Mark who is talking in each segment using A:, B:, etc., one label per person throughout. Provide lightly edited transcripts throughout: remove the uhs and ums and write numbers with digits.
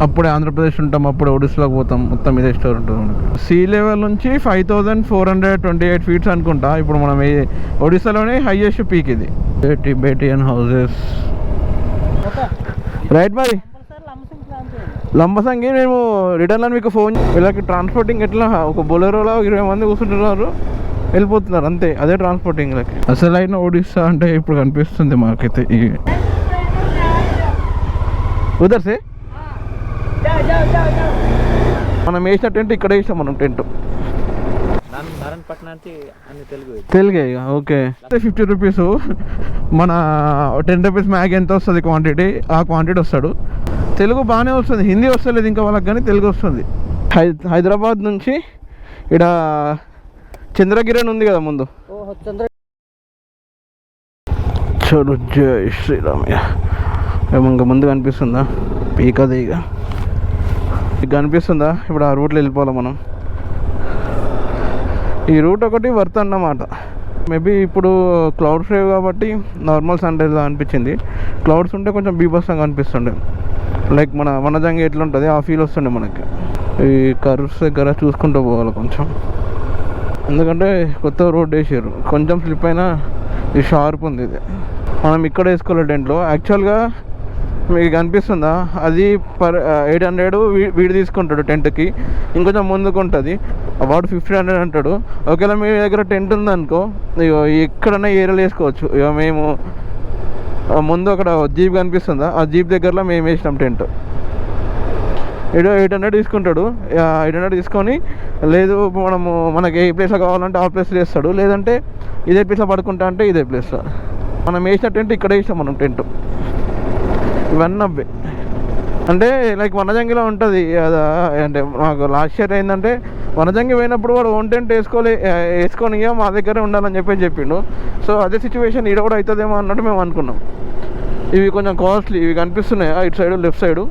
A: అప్పుడే ఆంధ్రప్రదేశ్ ఉంటాం, అప్పుడే ఒడిస్సాలోకి పోతాం, మొత్తం ఇదే స్టోర్ ఉంటుంది మనకు. సీ లెవెల్ నుంచి 5428 ఫీట్స్ అనుకుంటా. ఇప్పుడు మనం ఒడిస్సాలోనే హైయెస్ట్ పీక్ ఇది. Tibetan houses right. మరి లంబసంగి మేము రిటర్న్లో మీకు ఫోన్, వీళ్ళకి ట్రాన్స్పోర్టింగ్ ఎట్లా ఒక బొలెరోలో 20 మంది కూర్చుంటున్నారు, వెళ్ళిపోతున్నారు అంతే. అదే ట్రాన్స్పోర్టింగ్ లకి. అసలైన ఒడిస్సా అంటే ఇప్పుడు కనిపిస్తుంది మాకైతే. ఉదర్సే మనం వేసిన టెంట్ ఇక్కడ వేసాం మనం టెంట్. తెలుగే ఓకే. 50 రూపీస్ మన 10 రూపీస్ మ్యాగ్ ఎంత వస్తుంది క్వాంటిటీ, ఆ క్వాంటిటీ వస్తాడు. తెలుగు బాగానే వస్తుంది, హిందీ వస్తలేదు ఇంకా వాళ్ళకి, కానీ తెలుగు వస్తుంది. హైదరాబాద్ నుంచి ఇక్కడ చంద్రగిరి ఉంది కదా ముందు, చూడు. జై శ్రీరామయ్య. ఇంకా ముందు కనిపిస్తుందా పీకది, ఇక కనిపిస్తుందా? ఇప్పుడు ఆ రూట్లో వెళ్ళిపోవాలి మనం. ఈ రూట్ ఒకటి వర్త్ అన్నమాట. మేబీ ఇప్పుడు క్లౌడ్స్ లేవు కాబట్టి నార్మల్ సన్రైజ్లా అనిపించింది. క్లౌడ్స్ ఉంటే కొంచెం బీభత్సంగా అనిపిస్తుండే, లైక్ మన వనజంగి ఎట్లా ఉంటుంది ఆ ఫీల్ వస్తుండే మనకి. ఈ కర్వ్స్ దగ్గర చూసుకుంటూ పోవాలి కొంచెం, ఎందుకంటే కొత్త రోడ్ వేసారు. కొంచెం స్లిప్ అయినా ఇది షార్ప్ ఉంది. ఇది మనం ఇక్కడ వేసుకోవాలి టెంట్లో. యాక్చువల్గా మీకు కనిపిస్తుందా, అది 800 వీడు తీసుకుంటాడు టెంట్కి. ఇంకొంచెం ముందుకు ఉంటుంది, అబౌట్ 1500 అంటాడు. ఒకవేళ మీ దగ్గర టెంట్ ఉందనుకో, ఎక్కడైనా ఏరియాలో వేసుకోవచ్చు. ఇక మేము ముందు అక్కడ జీప్ కనిపిస్తుందా, ఆ జీప్ దగ్గరలో మేము వేసినాం టెంట్. 800 తీసుకుంటాడు. 800 తీసుకొని, లేదు మనకి ఏ ప్లేస్లో కావాలంటే ఆ ప్లేస్లో వేస్తాడు, లేదంటే ఇదే ప్లేస్లో పడుకుంటా అంటే ఇదే ప్లేస్లో. మనం వేసిన టెంట్ ఇక్కడ వేసాం మనం టెంట్. ఇవన్నీ అవ్వే అంటే లైక్ వనజంగిలో ఉంటుంది అదా. అంటే మాకు లాస్ట్ ఇయర్ ఏంటంటే వనజంగి పోయినప్పుడు వాడు ఓన్ టెంట్ వేసుకొని మా దగ్గరే ఉండాలని చెప్పిండు. సో అదే సిచ్యువేషన్ ఈడ కూడా అవుతుందేమో అన్నట్టు మేము అనుకున్నాం. ఇవి కొంచెం కాస్ట్లీ, ఇవి కనిపిస్తున్నాయి ఇటు సైడ్ లెఫ్ట్ సైడు.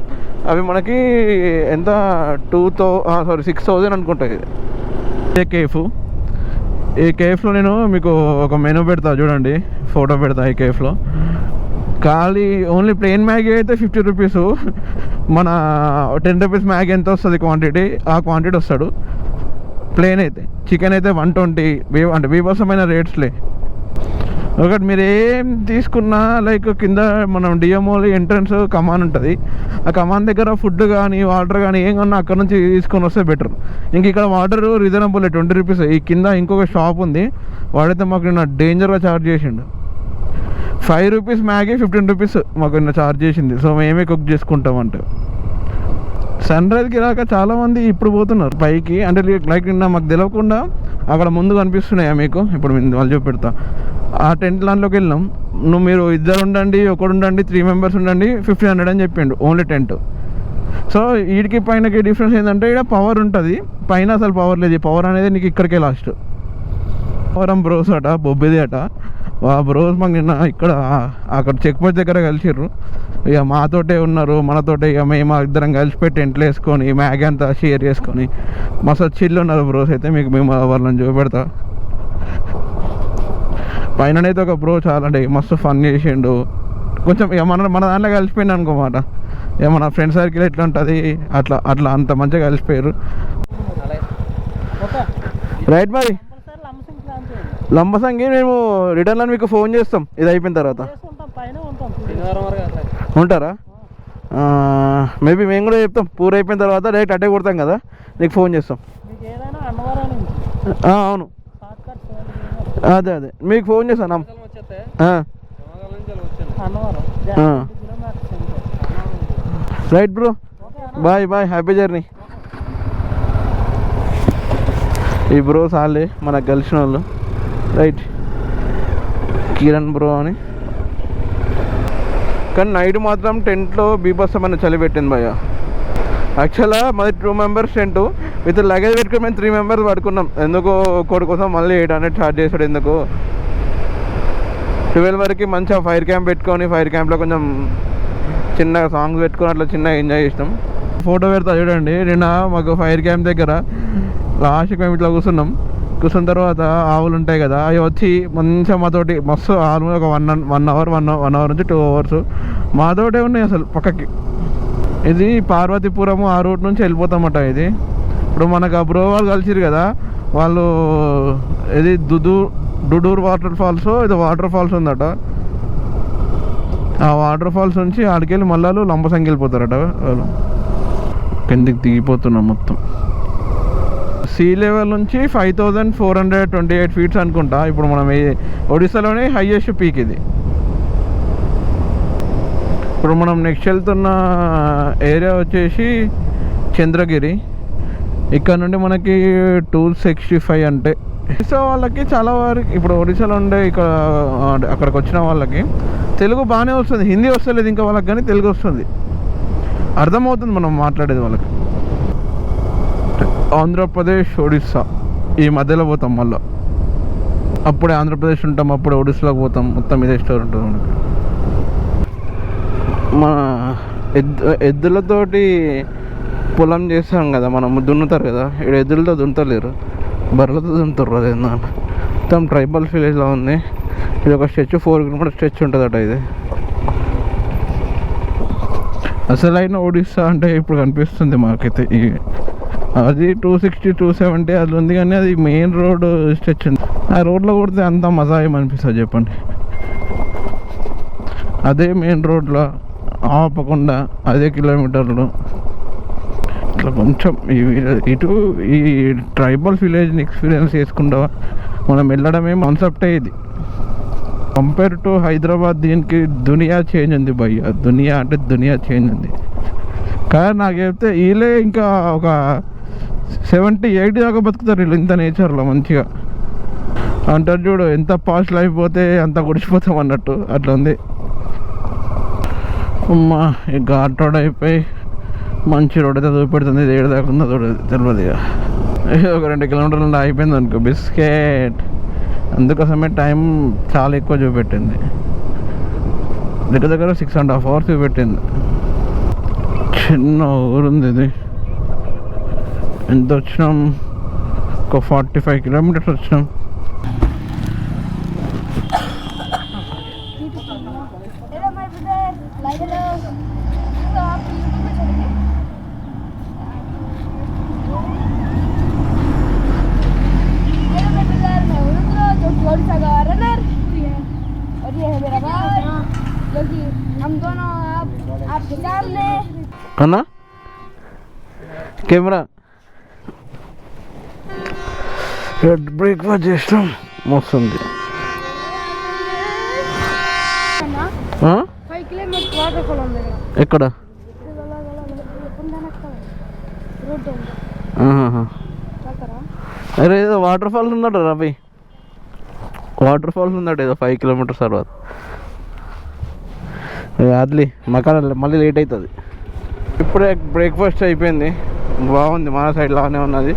A: అవి మనకి ఎంత 6,000 అనుకుంటాయి. ఇదే కేఫ్. ఈ కేఫ్లో నేను మీకు ఒక మెనూ పెడతా చూడండి, ఫోటో పెడతా. ఈ కేఫ్లో ఖాళీ ఓన్లీ ప్లెయిన్ మ్యాగీ అయితే 50 రూపీస్. మన 10 రూపీస్ మ్యాగీ ఎంత వస్తుంది క్వాంటిటీ, ఆ క్వాంటిటీ వస్తాడు. ప్లెయిన్ అయితే చికెన్ అయితే 120. అంటే బీభత్సమైన రేట్స్లే. ఒకటి మీరు ఏం తీసుకున్నా, లైక్ కింద మనం డిఎంఓలో ఎంట్రన్స్ కమాన్ ఉంటుంది. ఆ కమాన్ దగ్గర ఫుడ్ కానీ వాటర్ కానీ ఏం కొన్నా అక్కడ నుంచి తీసుకొని వస్తే బెటర్. ఇంక ఇక్కడ వాటర్ రీజనబుల్ 20 రూపీస్. ఈ కింద ఇంకొక షాప్ ఉంది, వాడైతే మాకు నిన్న డేంజర్గా ఛార్జ్ చేసిండు. 5 రూపీస్ మ్యాగీ 15 రూపీస్ మాకు నిన్న ఛార్జ్ చేసింది. సో మేమే కుక్ చేసుకుంటామంటే. సన్ రైజ్కి రాక చాలామంది ఇప్పుడు పోతున్నారు పైకి. అంటే లైక్ నిన్న మాకు తెలియకుండా అక్కడ ముందు కనిపిస్తున్నాయా మీకు, ఇప్పుడు వాళ్ళు చూపెడతా. ఆ టెంట్ దాంట్లోకి వెళ్ళినాం. మీరు ఇద్దరు ఉండండి, ఒకడు ఉండండి, 3 మెంబర్స్ ఉండండి, 1500 అని చెప్పిండు ఓన్లీ టెంట్. సో వీడికి పైనకి డిఫరెన్స్ ఏంటంటే ఇక్కడ పవర్ ఉంటుంది, పైన అసలు పవర్ లేదు. పవర్ అనేది నీకు ఇక్కడికే లాస్ట్. పవరం బ్రోస్ అట, బొబ్బిది అట. ఆ బ్రోస్ మాకు నిన్న ఇక్కడ అక్కడ చెక్ పోస్ట్ దగ్గర కలిసిర్రు. ఇక మాతోటే ఉన్నారు, మనతోటే. ఇక మేము ఇద్దరం కలిసిపోయి టెంట్లు వేసుకొని మ్యాగీ అంతా షేర్ చేసుకొని మస్తు చిల్లు ఉన్నారు బ్రోస్ అయితే. మీకు మేము వాళ్ళని చూపెడతా. పైననైతే ఒక బ్రో చాలా అంటే మస్తు ఫన్ చేసిండు. కొంచెం ఇక మన దాంట్లో కలిసిపోయింది అనుకోమాట. ఇక మన ఫ్రెండ్ సర్కిల్ ఎట్లా ఉంటుంది అట్లా అంత మంచిగా కలిసిపోయారు. రైట్. మరి లంబసంగి మేము రిటర్న్లో మీకు ఫోన్ చేస్తాం ఇది అయిపోయిన తర్వాత. ఉంటారా? మేబీ మేము కూడా చెప్తాం. పూర్ అయిపోయిన తర్వాత డైరెక్ట్ అడ్డే కొడతాం కదా, నీకు ఫోన్ చేస్తాం. అవును, అదే మీకు ఫోన్ చేస్తాను. Right bro, bye happy journey. ఈ బ్రో సాలే మనకు కలిసిన వాళ్ళు. రైట్, కిరణ్ బ్రో అని. కానీ నైట్ మాత్రం టెంట్లో బీభత్సమైన చలి పెట్టింది భయ్య. యాక్చువల్గా మాది 2 మెంబర్స్ టెంట్, విత్ లగేజ్ పెట్టుకుని మేము 3 మెంబర్స్ పడుకున్నాం. ఎందుకో కోడి కోసం మళ్ళీ 800 ఛార్జ్ చేశాడు. ఎందుకు 12 వరకు మంచిగా ఫైర్ క్యాంప్ పెట్టుకొని, ఫైర్ క్యాంప్లో కొంచెం చిన్నగా సాంగ్స్ పెట్టుకొని అట్లా చిన్నగా ఎంజాయ్ చేసినాం. ఫోటో పెడతా చూడండి. నిన్న మాకు ఫైర్ క్యాంప్ దగ్గర లాస్ట్కి మేము ఇట్లా కూర్చున్న తర్వాత ఆవులు ఉంటాయి కదా, అవి వచ్చి మంచిగా మాతోటి మస్తు ఆల్మోస్ట్ ఒక 1 అవర్ నుంచి 2 అవర్స్ మాతోటే ఉన్నాయి అసలు పక్కకి. ఇది పార్వతీపురము ఆ రూట్ నుంచి వెళ్ళిపోతామట. ఇది ఇప్పుడు మనకు ఆ బ్రో వాళ్ళు కలిసిరు కదా, వాళ్ళు ఇది డుడూర్ వాటర్ ఫాల్స్ ఇది వాటర్ ఫాల్స్ ఉందట. ఆ వాటర్ ఫాల్స్ నుంచి ఆడికెళ్ళి మళ్ళీ లంబసంగి వెళ్ళిపోతారట వాళ్ళు. కిందికి దిగిపోతున్నాం మొత్తం. సీ లెవెల్ నుంచి 5428 ఫీట్స్ అనుకుంటా. ఇప్పుడు మనం ఒడిశాలోనే హైయెస్ట్ పీక్ ఇది. ఇప్పుడు మనం నెక్స్ట్ వెళ్తున్న ఏరియా వచ్చేసి చంద్రగిరి. ఇక్కడ నుండి మనకి 265 అంటే ఒడిశా వాళ్ళకి చాలా వరకు ఇప్పుడు ఒడిశాలో ఉండే ఇక్కడ అక్కడికి వచ్చిన వాళ్ళకి తెలుగు బాగానే వస్తుంది, హిందీ వస్తలేదు ఇంకా వాళ్ళకి, కానీ తెలుగు వస్తుంది, అర్థమవుతుంది మనం మాట్లాడేది వాళ్ళకి. ఆంధ్రప్రదేశ్ ఒడిస్సా ఈ మధ్యలో పోతాం, మళ్ళీ అప్పుడే ఆంధ్రప్రదేశ్ ఉంటాం, అప్పుడే ఒడిస్సాలోకి పోతాం, మొత్తం ఇదే స్టోర్ ఉంటుంది మనకి. మన ఎద్దులతోటి పొలం చేస్తాం కదా మనం, దున్నుతారు కదా, ఇక్కడ ఎద్దులతో దున్నుతలేరు, బర్రెలతో దున్నుతారు. అదే మొత్తం ట్రైబల్ విలేజ్లో ఉంది. ఇది ఒక స్ట్రెచ్ 4 కిలోమీటర్ స్ట్రెచ్ ఉంటుందట. ఇది అసలైన ఒడిస్సా అంటే ఇప్పుడు కనిపిస్తుంది మాకైతే. అది 260 270 అది ఉంది, కానీ అది మెయిన్ రోడ్ స్ట్రెచ్ ఉంది. ఆ రోడ్లో కొడితే అంత మజా ఏమనిపిస్తుంది చెప్పండి. అదే మెయిన్ రోడ్లో ఆపకుండా అదే కిలోమీటర్లు ఇట్లా కొంచెం ఇటు ఈ ట్రైబల్ విలేజ్ని ఎక్స్పీరియన్స్ చేసుకుంటా మనం వెళ్ళడమే కాన్సెప్టే ఇది. కంపేర్ టు హైదరాబాద్ దీనికి దునియా చేంజ్ ఉంది భయ్య, దునియా అంటే దునియా చేంజ్ ఉంది. కానీ నాకు చెప్తే వీళ్ళే ఇంకా ఒక 70-80 దాకా బతుకుతారు వీళ్ళు ఇంత నేచర్లో మంచిగా. అంటారు చూడు, ఎంత పాస్ట్ లైఫ్ పోతే అంత గుడిచిపోతాం అన్నట్టు అట్లా ఉంది. అమ్మా ఈ ఘాట్ రోడ్ అయిపోయి మంచి రోడ్ అయితే చూపెడుతుంది. ఇది 7 దాకా ఉందో తెలియదు. ఇక ఒక 2 కిలోమీటర్లు అయిపోయింది అనుకో బిస్కెట్. అందుకోసమే టైం చాలా ఎక్కువ చూపెట్టింది, దగ్గర 6.5 hours చూపెట్టింది. చిన్న ఊరుంది ఇది. ఎంత వచ్చినాం, ఒక 45 కిలోమీటర్స్ వచ్చినాం. అన్నా కెమెరా బ్రేక్ఫాస్ట్ చేసినాం, మస్తుంది. ఎక్కడ? అరే ఏదో వాటర్ ఫాల్స్ ఉందట రవి, వాటర్ ఫాల్స్ ఉందట ఏదో 5 కిలోమీటర్స్ తర్వాత. అదిలే మకాన మళ్ళీ లేట్ అవుతుంది. ఇప్పుడే బ్రేక్ఫాస్ట్ అయిపోయింది, బాగుంది, మన సైడ్ లాగానే ఉన్నది.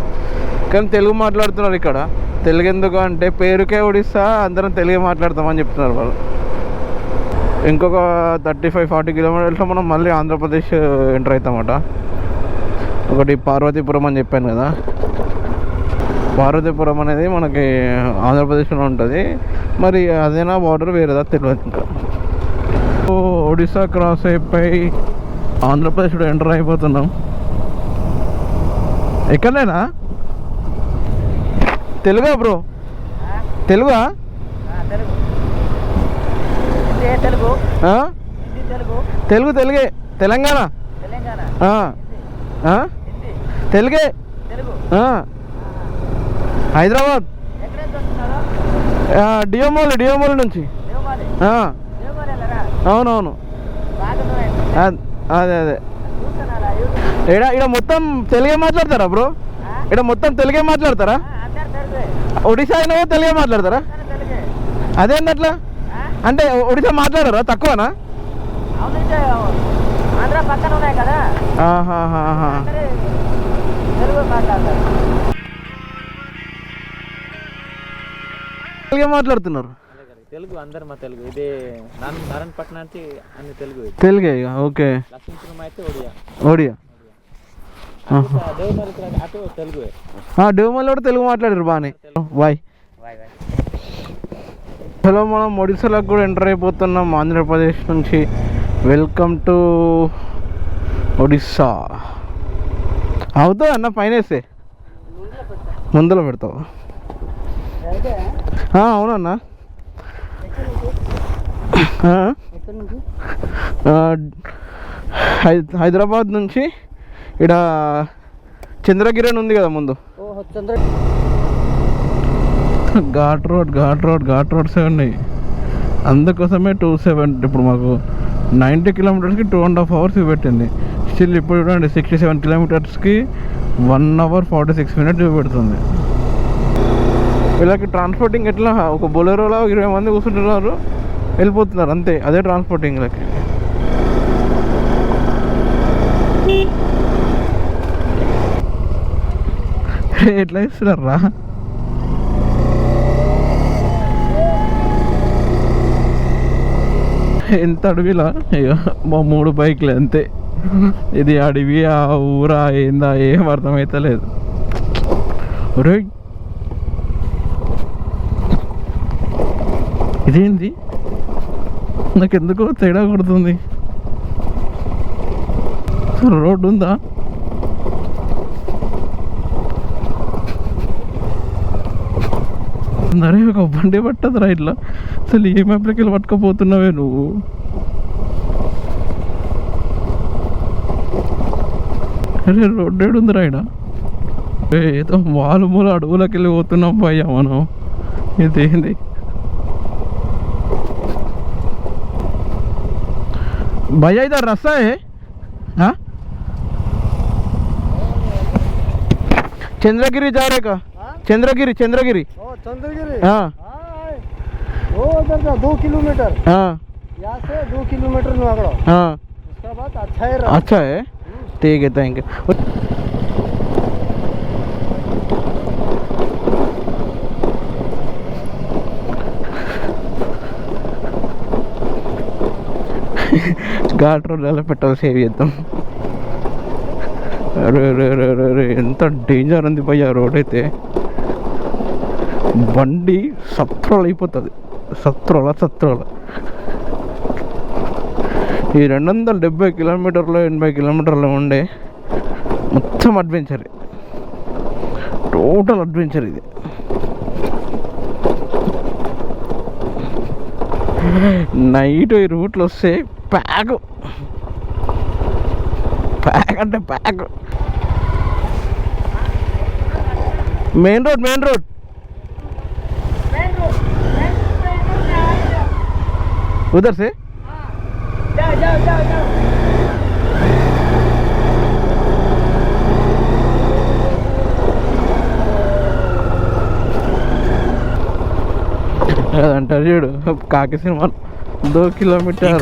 A: కానీ తెలుగు మాట్లాడుతున్నారు ఇక్కడ. తెలుగు ఎందుకు అంటే పేరుకే ఒడిస్సా, అందరం తెలుగే మాట్లాడతామని చెప్తున్నారు వాళ్ళు. ఇంకొక 35-40 కిలోమీటర్స్లో మనం మళ్ళీ ఆంధ్రప్రదేశ్ ఎంటర్ అవుతామట. ఒకటి పార్వతీపురం అని చెప్పాను కదా, పార్వతీపురం అనేది మనకి ఆంధ్రప్రదేశ్లో ఉంటుంది. మరి అదేనా బార్డర్ వేరేదా తెలియదు. ఇంకా ఒడిస్సా క్రాస్ అయిపోయి ఆంధ్రప్రదేశ్లో ఎంటర్ అయిపోతున్నాం. ఎక్కడైనా తెలుగా బ్రో? తెలుగా? తెలుగు తెలుగే. తెలంగాణ తెలుగే. హైదరాబాద్ డియోమోల్ నుంచి. అవునవును, అదే అదే. ఇక్కడ మొత్తం తెలుగే మాట్లాడతారా బ్రో? ఇక్కడ మొత్తం తెలుగే మాట్లాడతారా? ఒడిశా అయినా తెలుగే మాట్లాడతారా? అదేంటి అట్లా? అంటే ఒడిశా మాట్లాడారా తక్కువనా? తెలుగే మాట్లాడుతున్నారు.
B: తెలుగు అందరు మా తెలుగు. ఇదే నారాయణపట్నం నుంచి అన్ని తెలుగు.
A: తెలుగే. ఓకే.
B: లక్ష్మీపురం అయితే ఒడియా.
A: ఒడియా.
B: అటు తెలుగు.
A: డేవమల్ కూడా తెలుగు మాట్లాడారు బాగానే. బాయ్. హలో, మనం ఒడిశాలోకి కూడా ఎంటర్ అయిపోతున్నాం ఆంధ్రప్రదేశ్ నుంచి. వెల్కమ్ టు ఒడిస్సా అవుతుంది అన్న పైన వేస్తే ముందర పెడతావు అవునన్న హైదరాబాద్ నుంచి ఇక్కడ చంద్రగిరి అని ఉంది కదా ముందు ఘాట్ రోడ్సే ఉన్నాయి అందుకోసమే 27 ఇప్పుడు మాకు 90 కిలోమీటర్స్కి 2.5 hours పెట్టింది స్టిల్ ఇప్పుడు చూడండి 67 కిలోమీటర్స్కి 1 hour 46 minutes చూపెడుతుంది వీళ్ళకి ట్రాన్స్పోర్టింగ్ ఎట్లా ఒక బొలెరోలో 20 మంది కూర్చుంటున్నారు వెళ్ళిపోతున్నారు అంతే అదే ట్రాన్స్పోర్టింగ్ వీళ్ళకి ఎట్లా ఇస్తున్నారా ఎంత అడవిలా అయ్యో మా 3 బైక్లు అంతే ఇది అడవి ఆ ఊరా ఏందా ఏం అర్థమవుతలేదు ఒరే ఇదేంది నాకెందుకో తేడా కొడుతుంది రోడ్డు ఉందా అరే ఒక బండి పట్టదురా ఇట్లా అసలు ఏ మ్యాప్లకి వెళ్ళి పట్టుకపోతున్నావే నువ్వు అరే రోడ్డు ఏడుందిరా ఇక్కడ ఏదో మూల అడవులకి వెళ్ళి పోతున్నాం పోయా మనం ఇదేంది भैया इधर रास्ता है हाँ चंद्रगिरी जा रहे का चंद्रगिरी हाँ
C: उधर 2 किलोमीटर
A: हाँ
C: यहाँ से 2 किलोमीटर में आगे
A: हाँ
C: उसका बाद अच्छा है
A: अच्छा है ठीक है थैंक यू ఘాట్ రోడ్ ఎలా పెట్రోల్ సేవ్ చేద్దాం అరే ఎంత డేంజర్ ఉంది భయ్యా రోడ్ అయితే బండి సత్రోలు అయిపోతుంది సత్రోల ఈ 270 కిలోమీటర్లు 80 కిలోమీటర్లు ఉండే మొత్తం అడ్వెంచర్ టోటల్ అడ్వెంచర్ ఇది నైట్ ఈ రూట్లో వస్తే ప్యాక్ అంటే ప్యాక్ మెయిన్ రోడ్ उधर से जाओ అంటారు చూడు కాకి సినిమా 2 కిలోమీటర్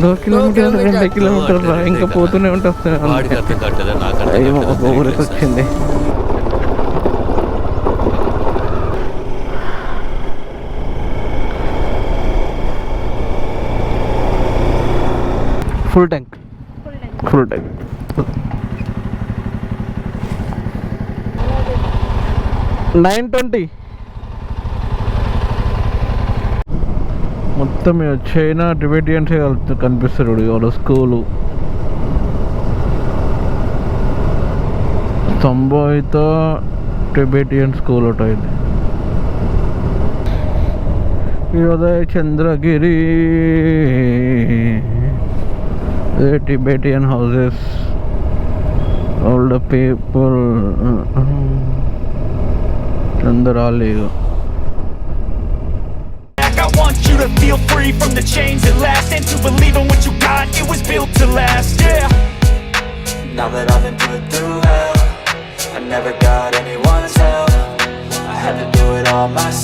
A: 2 కిలోమీటర్ ఇంకా పోతూనే ఉంటుంది ఒక ఊరికి వచ్చింది ఫుల్ ట్యాంక్ 920 మొత్తం చైనా టిబెటియన్సే కనిపిస్తారు వాళ్ళ స్కూలు సంభావిత టిబెటియన్ స్కూల్ ఒకటి ఇది ఉదయ Chandragiri Tibetan houses, all the people Chandrali.
D: I want you to feel free from the chains that last, and to believe in what you got, it was built to last, yeah. Now that I've been put through hell, I never got anyone's help, I had to do it all myself.